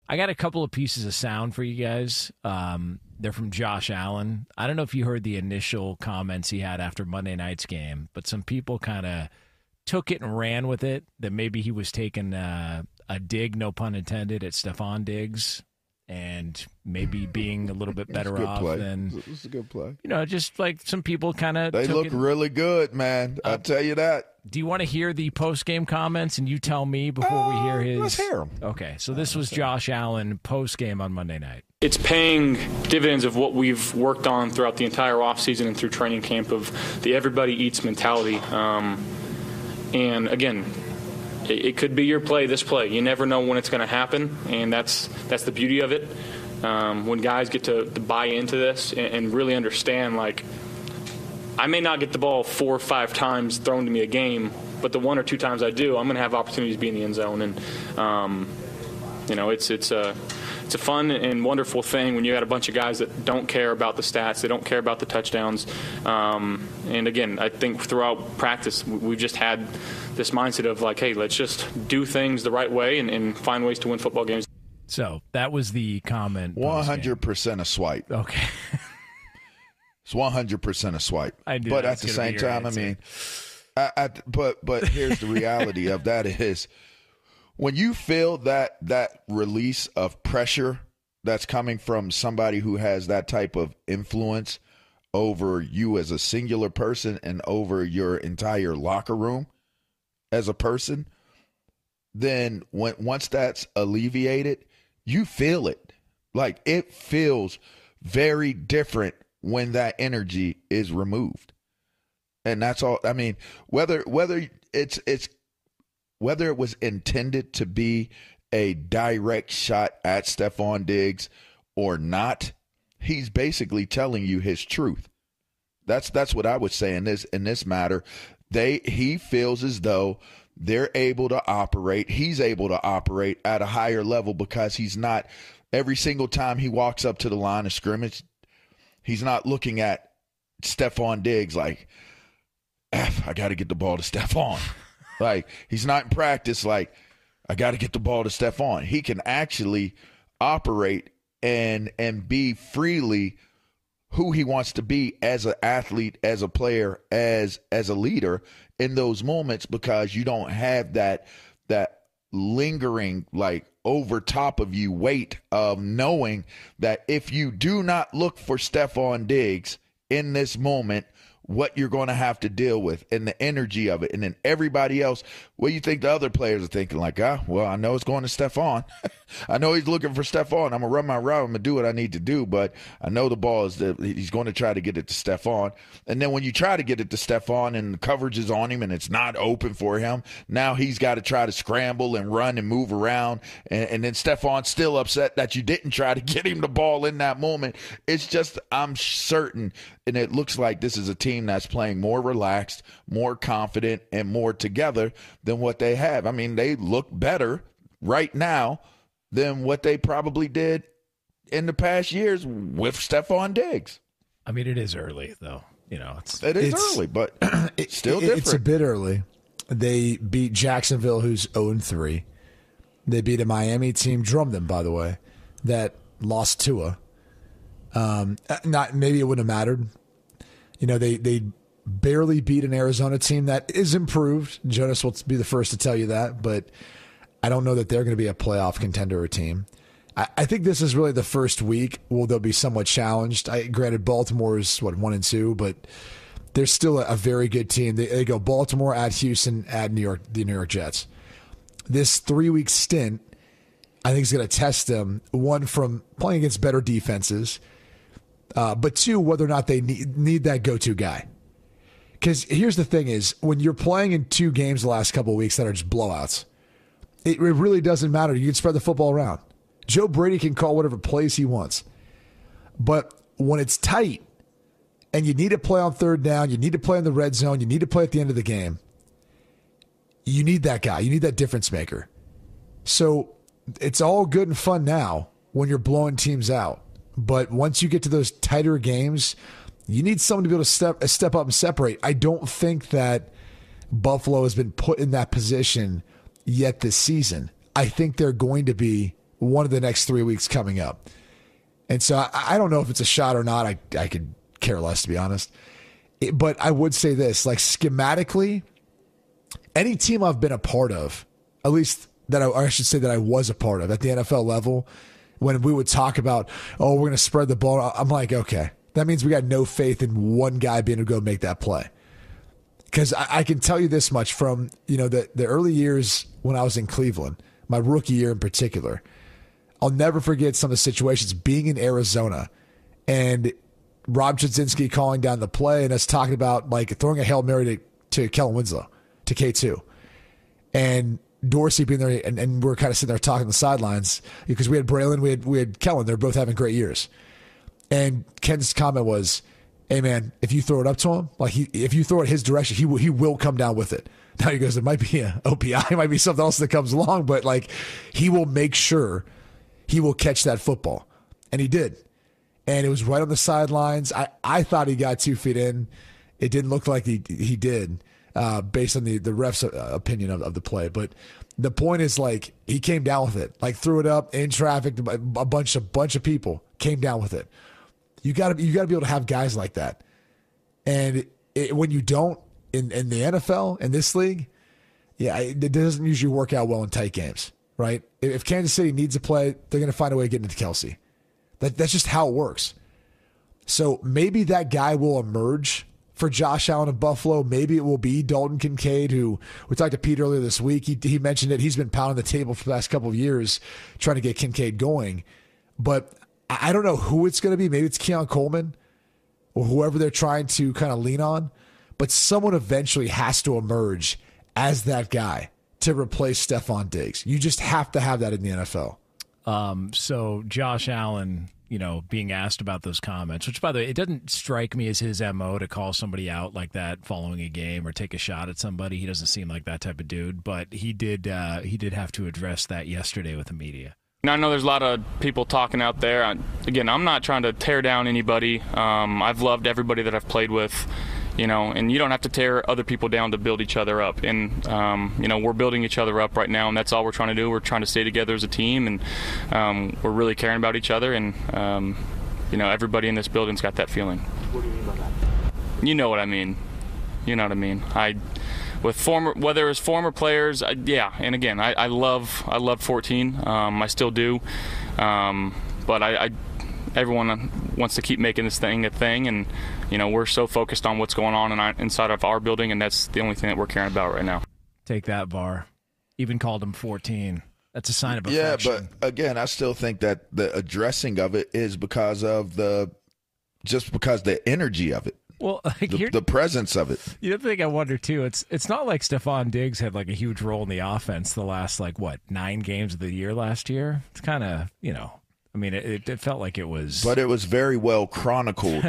I got a couple of pieces of sound for you guys. They're from Josh Allen. I don't know if you heard the initial comments he had after Monday night's game, but some people kind of took it and ran with it, that maybe he was taking a dig, no pun intended, at Stefon Diggs and maybe being a little bit better off than. It's a good play. Just like some people kind of. They look really good, man. I'll tell you that. Do you want to hear the post-game comments, and you tell me before we hear his? Let's hear them. Okay, so this was Josh Allen post-game on Monday night. It's paying dividends of what we've worked on throughout the entire offseason and through training camp of the everybody eats mentality. And again, it could be your play, this play. You never know when it's going to happen, and that's the beauty of it. When guys get to buy into this and really understand, like, I may not get the ball 4 or 5 times thrown to me a game, but the 1 or 2 times I do, I'm going to have opportunities to be in the end zone. And, it's a fun and wonderful thing when you got a bunch of guys that don't care about the stats, they don't care about the touchdowns. And, again, I think throughout practice we've just had this mindset of, like, hey, let's just do things the right way and find ways to win football games. So that was the comment. 100% a swipe. Okay. It's 100% a swipe. I do. But at the same time, I mean, but here's the reality of that is when you feel that release of pressure that's coming from somebody who has that type of influence over you as a singular person and over your entire locker room as a person, then once that's alleviated, you feel it. Like, it feels very different when that energy is removed. And that's all. I mean, whether it was intended to be a direct shot at Stefon Diggs or not, he's basically telling you his truth. That's what I would say in this matter. He feels as though they're able to operate. He's able to operate at a higher level because he's not, every single time he walks up to the line of scrimmage, he's not looking at Stefon Diggs like, I got to get the ball to Stefon. Like, he's not in practice like, I got to get the ball to Stefon. He can actually operate and be freely who he wants to be as an athlete, as a player, as a leader in those moments, because you don't have that lingering, like, over top of you weight of knowing that if you do not look for Stefon Diggs in this moment, what you're going to have to deal with and the energy of it. And then everybody else, what do you think the other players are thinking? Like, well, I know it's going to Stefon. I know he's looking for Stefon. I'm going to run my route. I'm going to do what I need to do. But I know the ball he's going to try to get it to Stefon. And then when you try to get it to Stefon and the coverage is on him and it's not open for him, now he's got to try to scramble and run and move around. And then Stefon's still upset that you didn't try to get him the ball in that moment. It's just, I'm certain, and it looks like this is a team that's playing more relaxed, more confident, and more together than what they have. I mean, they look better right now than what they probably did in the past years with Stefon Diggs. I mean, it is early, though. It's early, but it's still different. It's a bit early. They beat Jacksonville, who's 0-3. They beat a Miami team, drummed them, by the way, that lost Tua. Maybe it wouldn't have mattered. They barely beat an Arizona team that is improved. Jonas will be the first to tell you that, but I don't know that they're going to be a playoff contender or team. I think this is really the first week where they'll be somewhat challenged. Granted, Baltimore's 1-2, but they're still a very good team. They go Baltimore, at Houston, at New York, the New York Jets. This 3-week stint, I think, is going to test them, one, from playing against better defenses, but two, whether or not they need that go-to guy. Because here's the thing is, when you're playing in 2 games the last couple of weeks that are just blowouts, it really doesn't matter. You can spread the football around. Joe Brady can call whatever plays he wants. But when it's tight and you need to play on third down, you need to play in the red zone, you need to play at the end of the game, you need that guy. You need that difference maker. So it's all good and fun now when you're blowing teams out. But once you get to those tighter games, you need someone to be able to step up and separate. I don't think that Buffalo has been put in that position yet this season. I think they're going to be one of the next 3 weeks coming up. And so I don't know if it's a shot or not. I could care less, to be honest. But I would say this, like schematically, any team I've been a part of, at least that I should say that I was a part of at the NFL level, when we would talk about, oh, we're going to spread the ball, I'm like, okay, that means we got no faith in one guy being able to go make that play. Because I can tell you this much from, the early years when I was in Cleveland, my rookie year in particular, I'll never forget some of the situations being in Arizona and Rob Chudzinski calling down the play and us talking about like throwing a Hail Mary to Kellen Winslow, to K2. And Dorsey being there, and we're kind of sitting there talking on the sidelines because we had Braylon, we had Kellen. They're both having great years. And Ken's comment was, hey man, if you throw it up to him, like if you throw it his direction, he will come down with it. Now he goes, it might be an OPI, it might be something else that comes along, but like he will make sure he will catch that football. And he did. And it was right on the sidelines. I thought he got 2 feet in. It didn't look like he did, based on the ref's opinion of the play. But the point is, like, he came down with it. Like, threw it up in traffic. A bunch of people came down with it. You got to be able to have guys like that. And when you don't in the NFL, in this league, it doesn't usually work out well in tight games, right? If Kansas City needs a play, they're going to find a way to get into Kelsey. That's just how it works. So maybe that guy will emerge for Josh Allen of Buffalo. Maybe it will be Dalton Kincaid, who we talked to Pete earlier this week. He mentioned it. He's been pounding the table for the last couple of years trying to get Kincaid going. But I don't know who it's going to be. Maybe it's Keon Coleman or whoever they're trying to kind of lean on. But someone eventually has to emerge as that guy to replace Stefon Diggs. You just have to have that in the NFL. So Josh Allen, being asked about those comments, which by the way, it doesn't strike me as his MO to call somebody out like that following a game or take a shot at somebody. He doesn't seem like that type of dude, but he did have to address that yesterday with the media. I know there's a lot of people talking out there. Again, I'm not trying to tear down anybody. I've loved everybody that I've played with. And you don't have to tear other people down to build each other up. And, we're building each other up right now, and that's all we're trying to do. We're trying to stay together as a team, and we're really caring about each other. And, everybody in this building's got that feeling. What do you mean by that? You know what I mean. You know what I mean. Whether it's former players, and again, I love 14. I still do. But everyone wants to keep making this thing a thing, and we're so focused on what's going on inside of our building, and that's the only thing that we're caring about right now. Take that, VAR. Even called him 14. That's a sign of affection. Yeah, but again, I still think that the addressing of it is because of the energy of it. Well, the presence of it. The thing I wonder too, it's not like Stefon Diggs had like a huge role in the offense the last 9 games of the year last year. It's kind of it felt like it was. But it was very well chronicled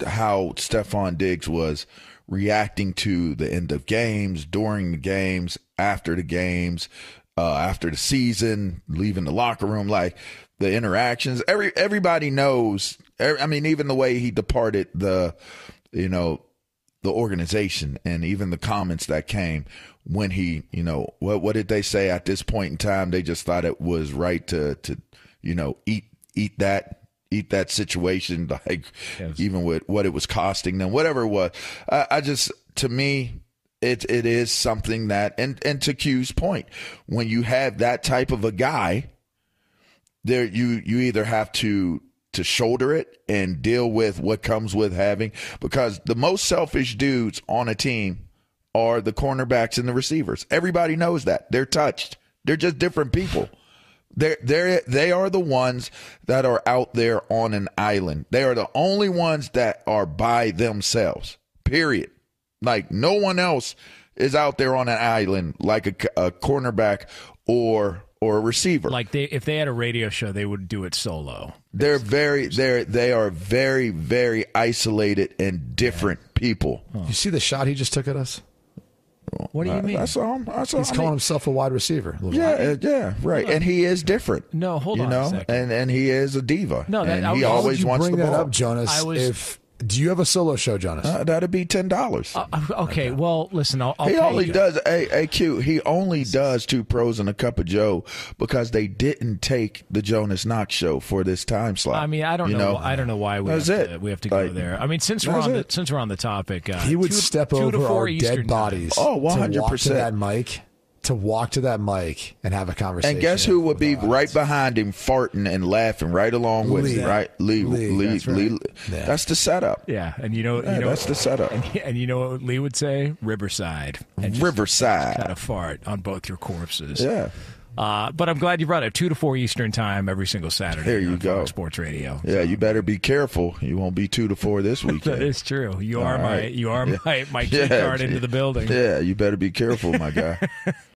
how Stefon Diggs was reacting to the end of games, during the games, after the games, after the season, leaving the locker room, like the interactions. Everybody knows. Even the way he departed the organization, and even the comments that came when he, what did they say at this point in time? They just thought it was right to eat that situation, like yes. Even with what it was costing them, whatever it was. To me, it is something that, and to Q's point, when you have that type of a guy there, you either have to shoulder it and deal with what comes with having, because the most selfish dudes on a team are the cornerbacks and the receivers. Everybody knows that. They're touched. They're just different people. They are the ones that are out there on an island. They are the only ones that are by themselves, period. Like, no one else is out there on an island like a cornerback or a receiver. Like, if they had a radio show, they would do it solo. They are very, very isolated and different people. You see the shot he just took at us? What do you mean? I saw him. He's calling himself a wide receiver. Yeah, right. And he is different. No, hold on a second. And he is a diva. No, and he always wants the ball. Bring that up, Jonas. Do you have a solo show, Jonas? That'd be $10. Okay, well, listen, I'll He pay only you. does AQ. He only does 2 Pros and a Cup of Joe because they didn't take the Jonas Knox show for this time slot. I mean, I don't know. I don't know why we have to go there. I mean, since we're on the topic, he would step over our dead bodies. Oh, 100%. To walk to that mic and have a conversation. And guess who would be right behind him, farting and laughing right along with him, right? Lee. Yeah. That's the setup. Yeah, and that's the setup. And you know what Lee would say? Riverside. And Riverside. Kind of fart on both your corpses. Yeah. But I'm glad you brought it 2 to 4 Eastern time every single Saturday. There you go. Fox Sports Radio. Yeah, you better be careful. You won't be 2 to 4 this weekend. That is true. You are my key card into the building. Yeah, you better be careful, my guy.